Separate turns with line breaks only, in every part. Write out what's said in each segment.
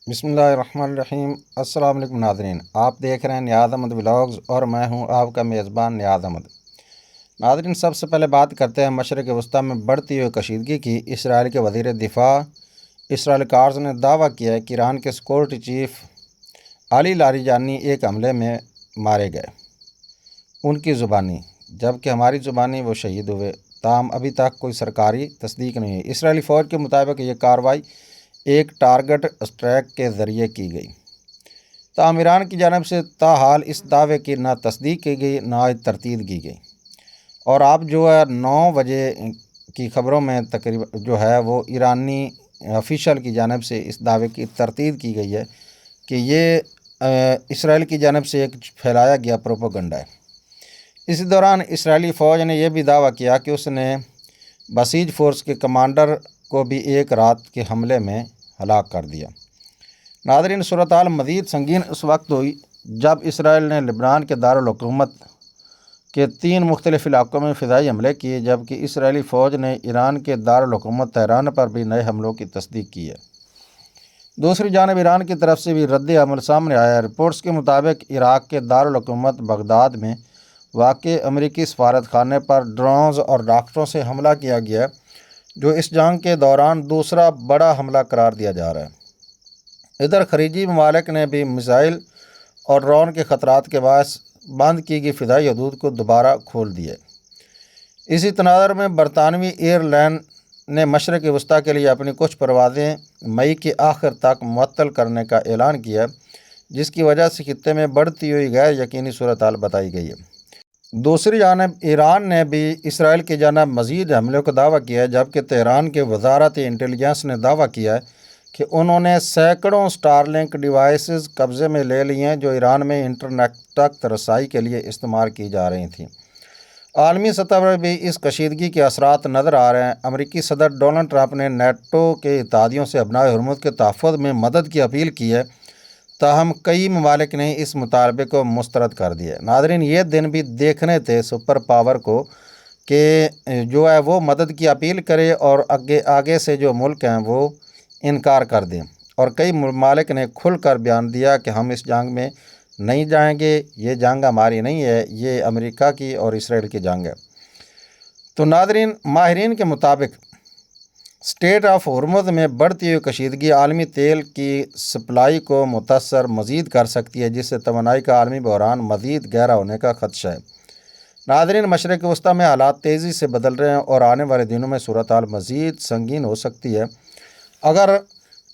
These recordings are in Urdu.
بسم اللہ الرحمن الرحیم۔ السلام علیکم ناظرین، آپ دیکھ رہے ہیں نیاز احمد ولاگز اور میں ہوں آپ کا میزبان نیاز احمد۔ ناظرین، سب سے پہلے بات کرتے ہیں مشرق وسطیٰ میں بڑھتی ہوئی کشیدگی کی۔ اسرائیل کے وزیر دفاع اسرائیل کارز نے دعویٰ کیا ہے کہ ایران کے سیکورٹی چیف علی لاریجانی ایک حملے میں مارے گئے، ان کی زبانی، جبکہ ہماری زبانی وہ شہید ہوئے۔ تاہم ابھی تک کوئی سرکاری تصدیق نہیں ہے۔ اسرائیلی فوج کے مطابق یہ کارروائی ایک ٹارگٹ اسٹرائک کے ذریعے کی گئی، تاہم ایران کی جانب سے تاحال اس دعوے کی نہ تصدیق کی گئی نہ تردید کی گئی، اور آپ جو ہے 9 بجے کی خبروں میں تقریباً جو ہے وہ ایرانی آفیشل کی جانب سے اس دعوے کی تردید کی گئی ہے کہ یہ اسرائیل کی جانب سے ایک پھیلایا گیا پروپیگنڈا ہے۔ اسی دوران اسرائیلی فوج نے یہ بھی دعویٰ کیا کہ اس نے بسیج فورس کے کمانڈر کو بھی ایک رات کے حملے میں ہلاک کر دیا۔ ناظرین، صورتحال مزید سنگین اس وقت ہوئی جب اسرائیل نے لبنان کے دارالحکومت کے 3 مختلف علاقوں میں فضائی حملے کیے، جبکہ اسرائیلی فوج نے ایران کے دارالحکومت تہران پر بھی نئے حملوں کی تصدیق کی ہے۔ دوسری جانب ایران کی طرف سے بھی رد عمل سامنے آیا ہے۔ رپورٹس کے مطابق عراق کے دارالحکومت بغداد میں واقع امریکی سفارت خانے پر ڈرونز اور راکٹوں سے حملہ کیا گیا، جو اس جنگ کے دوران دوسرا بڑا حملہ قرار دیا جا رہا ہے۔ ادھر خلیجی ممالک نے بھی میزائل اور ڈرون کے خطرات کے باعث بند کی گئی فضائی حدود کو دوبارہ کھول دیا۔ اسی تناظر میں برطانوی ایئر لائن نے مشرق وسطیٰ کے لیے اپنی کچھ پروازیں مئی کے آخر تک معطل کرنے کا اعلان کیا، جس کی وجہ سے خطے میں بڑھتی ہوئی غیر یقینی صورتحال بتائی گئی ہے۔ دوسری جانب ایران نے بھی اسرائیل کی جانب مزید حملوں کا دعویٰ کیا ہے، جبکہ تہران کے وزارت انٹیلیجنس نے دعویٰ کیا ہے کہ انہوں نے سینکڑوں سٹار لنک ڈیوائسز قبضے میں لے لی ہیں جو ایران میں انٹرنیٹ تک رسائی کے لیے استعمال کی جا رہی تھیں۔ عالمی سطح پر بھی اس کشیدگی کے اثرات نظر آ رہے ہیں۔ امریکی صدر ڈونلڈ ٹرمپ نے نیٹو کے اتحادیوں سے ابنائے ہرمز کے تحفظ میں مدد کی اپیل کی ہے، تاہم کئی ممالک نے اس مطالبے کو مسترد کر دیا۔ ناظرین، یہ دن بھی دیکھنے تھے سپر پاور کو کہ جو ہے وہ مدد کی اپیل کرے اور آگے سے جو ملک ہیں وہ انکار کر دیں، اور کئی ممالک نے کھل کر بیان دیا کہ ہم اس جنگ میں نہیں جائیں گے، یہ جنگ ہماری نہیں ہے، یہ امریکہ کی اور اسرائیل کی جنگ ہے۔ تو ناظرین، ماہرین کے مطابق اسٹریٹ آف ہرمز میں بڑھتی ہوئی کشیدگی عالمی تیل کی سپلائی کو متاثر مزید کر سکتی ہے، جس سے توانائی کا عالمی بحران مزید گہرا ہونے کا خدشہ ہے۔ ناظرین، مشرق وسطیٰ میں حالات تیزی سے بدل رہے ہیں اور آنے والے دنوں میں صورتحال مزید سنگین ہو سکتی ہے۔ اگر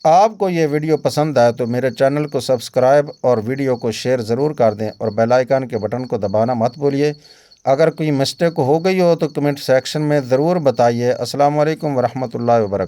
آپ کو یہ ویڈیو پسند آئے تو میرے چینل کو سبسکرائب اور ویڈیو کو شیئر ضرور کر دیں، اور بیل آئیکن کے بٹن کو دبانا مت بھولیے۔ اگر کوئی مسٹیک ہو گئی ہو تو کمنٹ سیکشن میں ضرور بتائیے۔ السلام علیکم ورحمۃ اللہ وبرکاتہ۔